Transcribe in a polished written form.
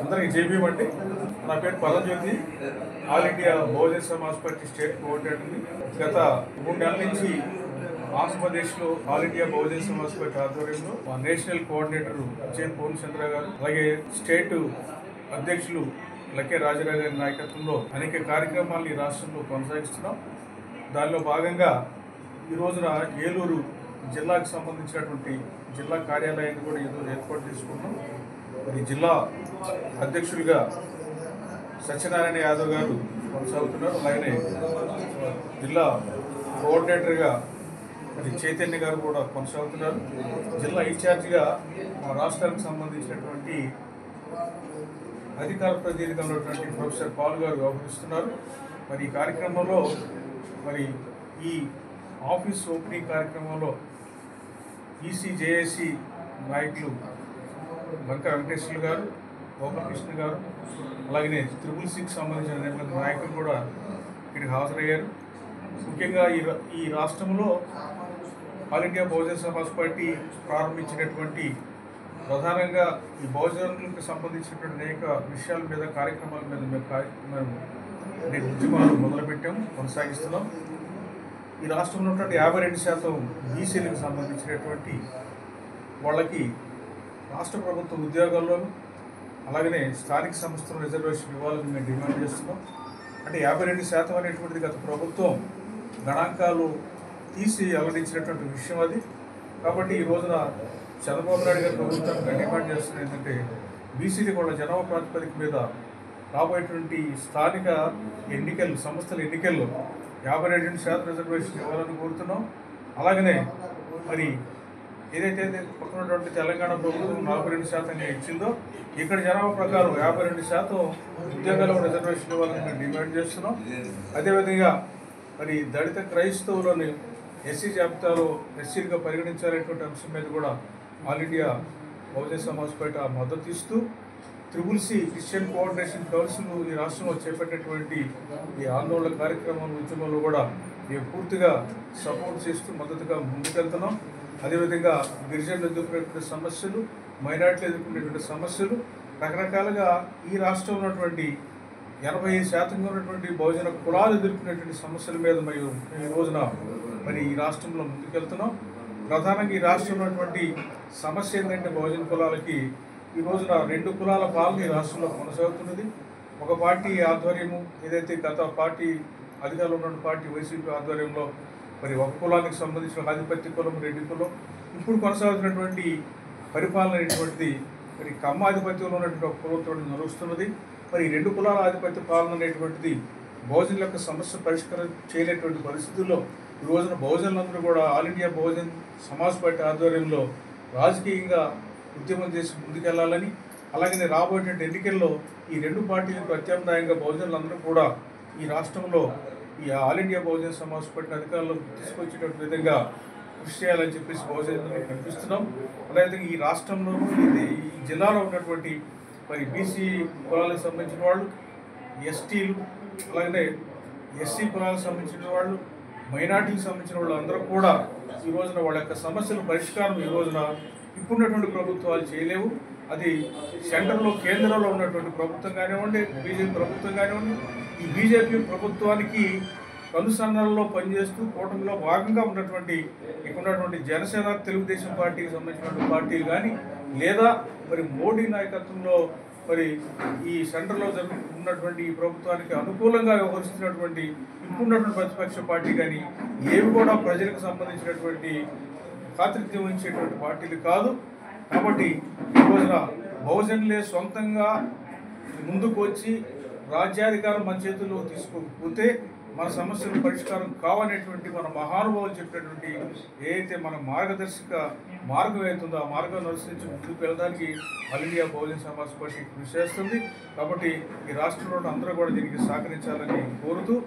అందరికీ జేబీఎం అండి. నా పేరు Paranjyothi, all India Bahujan Samaj party state కోఆర్డినేటర్ని. గత 3 నెలల నుంచి ఆంధ్రప్రదేశ్లో all India Bahujan Samaj party ఆధ్వర్యంలో మా నేషనల్ కోఆర్డినేటర్ జె పూర్ణచంద్ర గారు, అలాగే స్టేట్ అధ్యక్షులు లక్కే రాజారావు గారి నాయకత్వంలో అనేక కార్యక్రమాలను ఈ రాష్ట్రంలో కొనసాగిస్తున్నాం. దానిలో భాగంగా ఈ రోజున ఏలూరు జిల్లాకు సంబంధించినటువంటి జిల్లా కార్యాలయాన్ని కూడా ఈరోజు ఏర్పాటు చేసుకున్నాం. మరి జిల్లా అధ్యక్షుడిగా సత్యనారాయణ యాదవ్ గారు కొనసాగుతున్నారు. అలాగే జిల్లా కోఆర్డినేటర్గా మరి చైతన్య గారు కూడా కొనసాగుతున్నారు. జిల్లా ఇన్ఛార్జిగా మా రాష్ట్రానికి సంబంధించినటువంటి అధికార ప్రతినిధిగా ఉన్నటువంటి ప్రొఫెసర్ పాల్ గారు వ్యవహరిస్తున్నారు. మరి ఈ కార్యక్రమంలో మరి ఈ ఆఫీస్ ఓపెనింగ్ కార్యక్రమంలో ఈసీజేఏసీ నాయకులు బంక వెంకటేశ్వర్లు గారు, గోపాలకృష్ణ గారు, అలాగే త్రిపుల్6 సంబంధించిన నాయకులు కూడా ఇక్కడికి హాజరయ్యారు. ముఖ్యంగా ఈ రాష్ట్రంలో all India Bahujan Samaj party ప్రారంభించినటువంటి ప్రధానంగా ఈ బహుజనులకు సంబంధించినటువంటి అనేక విషయాల మీద, కార్యక్రమాల మీద మేము అనేక ఉద్యమాలు మొదలుపెట్టాము, కొనసాగిస్తున్నాం. ఈ రాష్ట్రంలో ఉన్నటువంటి 52% బీసీలకు సంబంధించినటువంటి వాళ్ళకి రాష్ట్ర ప్రభుత్వ ఉద్యోగాల్లో అలాగనే స్థానిక సంస్థల రిజర్వేషన్ ఇవ్వాలని మేము డిమాండ్ చేస్తున్నాం. అంటే 52% అనేటువంటిది గత ప్రభుత్వం గణాంకాలు తీసి వెల్లడించినటువంటి విషయం అది. కాబట్టి ఈ రోజున చంద్రబాబు నాయుడు గారి ప్రభుత్వానికి డిమాండ్ చేస్తున్నది ఏంటంటే బీసీలు కూడా జనాభా ప్రాతిపదిక మీద రాబోయేటువంటి స్థానిక ఎన్నికలు, సంస్థల ఎన్నికల్లో 52% రిజర్వేషన్ ఇవ్వాలని కోరుతున్నాం. అలాగనే మరి ఏదైతే పక్కనటువంటి తెలంగాణ ప్రభుత్వం 42% ఇచ్చిందో ఇక్కడ జనాభా ప్రకారం 52% ఉద్యోగాల్లో రిజర్వేషన్ ఇవ్వాలని మేము డిమాండ్ చేస్తున్నాం. అదేవిధంగా మరి దళిత క్రైస్తవులను ఎస్సీ జాబితాలో ఎస్సీలుగా పరిగణించాలనేటువంటి అంశం మీద కూడా all India Bahujan Samaj party మద్దతు ఇస్తూ త్రిపుల్6 క్రిస్టియన్ కోఆర్డినేషన్ కౌన్సిల్ ఈ రాష్ట్రంలో చేపట్టేటువంటి ఈ ఆందోళన కార్యక్రమాల ఉద్యమంలో కూడా మేము పూర్తిగా సపోర్ట్ చేస్తూ మద్దతుగా ముందుకెళ్తున్నాం. అదేవిధంగా గిరిజనులు ఎదుర్కొనేటువంటి సమస్యలు, మైనార్టీలు ఎదుర్కొనేటువంటి సమస్యలు, రకరకాలుగా ఈ రాష్ట్రంలో ఉన్నటువంటి 85% ఉన్నటువంటి బహుజన కులాలు ఎదుర్కొనేటువంటి సమస్యల మీద మరియు ఈ రోజున మరి ఈ రాష్ట్రంలో ముందుకెళ్తున్నాం. ప్రధానంగా ఈ రాష్ట్రంలో ఉన్నటువంటి సమస్య ఏంటంటే బహుజన కులాలకి ఈ రోజున 2 కులాల పాలన ఈ రాష్ట్రంలో కొనసాగుతున్నది. ఒక పార్టీ ఆధ్వర్యము ఏదైతే గత పార్టీ అధికారంలో ఉన్న పార్టీ వైసీపీ ఆధ్వర్యంలో మరి ఒక కులానికి సంబంధించిన ఆధిపత్య కులం, రెడ్డి కులం, ఇప్పుడు కొనసాగుతున్నటువంటి పరిపాలన అనేటువంటిది మరి కమ్మ ఆధిపత్యంలో ఉన్నటువంటి ఒక కులంతో నడుస్తున్నది. మరి 2 కులాల ఆధిపత్య పాలన అనేటువంటిది బహుజనుల యొక్క సమస్య పరిష్కారం చేయలేటువంటి పరిస్థితుల్లో ఈ రోజున బహుజనులందరూ కూడా all India Bahujan Samaj party ఆధ్వర్యంలో రాజకీయంగా ఉద్యమం చేసి ముందుకెళ్లాలని, అలాగే రాబోయేటువంటి ఎన్నికల్లో ఈ 2 పార్టీలకు ప్రత్యామ్నాయంగా బహుజనులందరూ కూడా ఈ రాష్ట్రంలో ఈ all India Bahujan Samaj party అధికారంలోకి తీసుకొచ్చేటువంటి విధంగా కృషి చేయాలని చెప్పేసి బహుజనులకు కనిపిస్తున్నాం. అదేవిధంగా ఈ రాష్ట్రంలో ఈ జిల్లాలో ఉన్నటువంటి మరి బీసీ కులాలకు సంబంధించిన వాళ్ళు, ఎస్టీలు, అలాగే ఎస్సీ కులాలకు సంబంధించిన వాళ్ళు, మైనార్టీలకు సంబంధించిన వాళ్ళు అందరూ కూడా ఈ రోజున వాళ్ళ యొక్క సమస్యల పరిష్కారం ఈ రోజున ఇప్పుడున్నటువంటి ప్రభుత్వాలు చేయలేవు. అది సెంటర్లో, కేంద్రంలో ఉన్నటువంటి ప్రభుత్వం కానివ్వండి, బీజేపీ ప్రభుత్వం కానివ్వండి, ఈ బీజేపీ ప్రభుత్వానికి అనుసంధానంలో పనిచేస్తూ కూటమిలో భాగంగా ఉన్నటువంటి ఉన్నటువంటి జనసేన, తెలుగుదేశం పార్టీకి సంబంధించినటువంటి పార్టీలు కానీ, లేదా మరి మోడీ నాయకత్వంలో మరి ఈ సెంటర్లో ఉన్నటువంటి ఈ ప్రభుత్వానికి అనుకూలంగా వ్యవహరిస్తున్నటువంటి ఇప్పుడున్నటువంటి ప్రతిపక్ష పార్టీ కానీ ఏవి కూడా ప్రజలకు సంబంధించినటువంటి ప్రాతినిధ్యం వహించేటువంటి పార్టీలు కాదు. కాబట్టి ఈ రోజున బహుజనులే సొంతంగా ముందుకు వచ్చి రాజ్యాధికారం మన చేతుల్లో తీసుకోకపోతే మన సమస్యల పరిష్కారం కావనేటువంటి మన మహానుభావులు చెప్పినటువంటి ఏదైతే మన మార్గదర్శక మార్గం అవుతుందో ఆ మార్గం అనుసరించి ముందుకు వెళ్ళడానికి all India Bahujan Samaj party కృషి చేస్తుంది. కాబట్టి ఈ రాష్ట్రంలో అందరూ కూడా దీనికి సహకరించాలని కోరుతూ